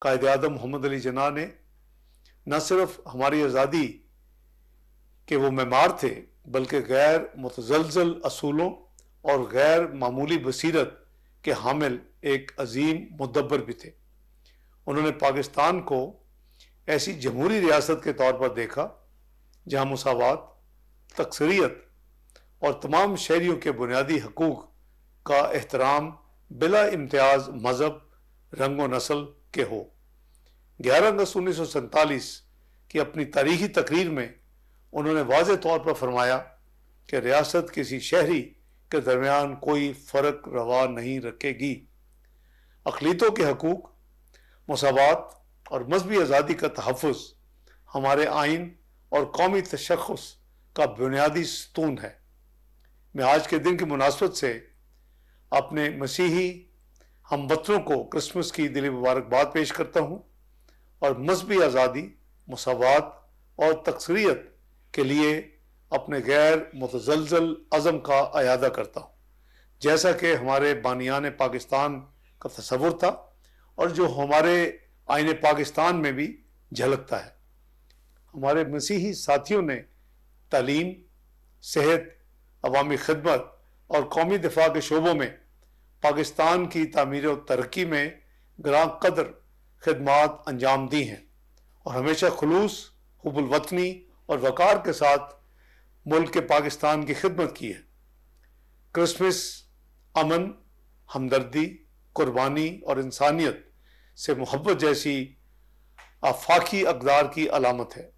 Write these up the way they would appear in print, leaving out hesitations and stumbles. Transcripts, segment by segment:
قائد اعظم محمد علی جناح نے نہ صرف ہماری آزادی کے وہ معمار تھے بلکہ غیر متزلزل اصولوں اور غیر معمولی بصیرت کے حامل ایک عظیم مدبر بھی تھے۔ انہوں نے پاکستان کو ایسی جمہوری ریاست کے طور پر دیکھا جہاں مساوات، تکثریت اور تمام شہریوں کے بنیادی حقوق کا احترام بلا امتیاز مذہب، رنگ و نسل کے ہو۔ 11 اگست 1947 کی اپنی تاریخی تقریر میں انہوں نے واضح طور پر فرمایا کہ ریاست کسی شہری کے درمیان کوئی فرق روا نہیں رکھے گی۔ اقلیتوں کے حقوق، مساوات اور مذہبی آزادی کا تحفظ ہمارے آئین اور قومی تشخص کا بنیادی ستون ہے۔ میں آج کے دن کی مناسبت سے اپنے مسیحی ہم وطنوں کو کرسمس کی دلی مبارکباد پیش کرتا ہوں اور مذہبی آزادی، مساوات اور تکثریت کے لیے اپنے غیر متزلزل عزم کا اعادہ کرتا ہوں، جیسا کہ ہمارے بانیان پاکستان کا تصور تھا اور جو ہمارے آئین پاکستان میں بھی جھلکتا ہے۔ ہمارے مسیحی ساتھیوں نے تعلیم، صحت، عوامی خدمت اور قومی دفاع کے شعبوں میں پاکستان کی تعمیر و ترقی میں گراں قدر خدمات انجام دی ہیں اور ہمیشہ خلوص، حب الوطنی اور وقار کے ساتھ ملک کے پاکستان کی خدمت کی ہے۔ کرسمس امن، ہمدردی، قربانی اور انسانیت سے محبت جیسی آفاقی اقدار کی علامت ہے۔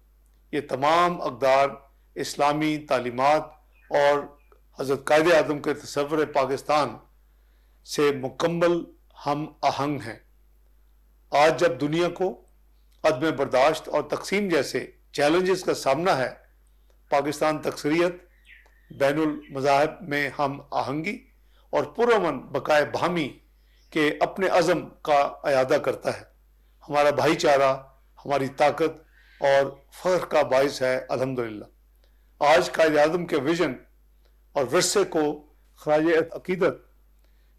یہ تمام اقدار اسلامی تعلیمات اور حضرت قائد اعظم کے تصور پاکستان سے مکمل ہم آہنگ ہیں۔ آج جب دنیا کو عدم برداشت اور تقسیم جیسے چیلنجز کا سامنا ہے، پاکستان تکثریت، بین المذاہب میں ہم آہنگی اور پرامن بقائے باہمی کے اپنے عزم کا اعادہ کرتا ہے۔ ہمارا بھائی چارہ ہماری طاقت اور فخر کا باعث ہے، الحمدللہ۔ آج قائد اعظم کے ویژن اور ورثے کو خراج عقیدت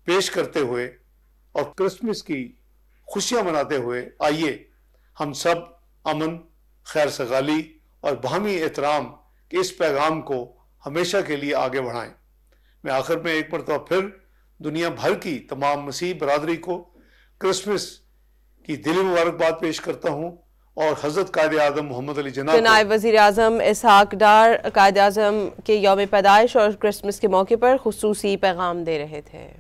پیش کرتے ہوئے اور کرسمس کی خوشیاں مناتے ہوئے آئیے ہم سب امن، خیر سگالی اور باہمی احترام کے اس پیغام کو ہمیشہ کے لیے آگے بڑھائیں۔ میں آخر میں ایک مرتبہ پھر دنیا بھر کی تمام مسیحی برادری کو کرسمس کی دلی مبارکباد پیش کرتا ہوں اور حضرت قائد اعظم محمد علی جناح کو نائب وزیر اعظم اسحاق ڈار قائد اعظم کے یوم پیدائش اور کرسمس کے موقع پر خصوصی پیغام دے رہے تھے۔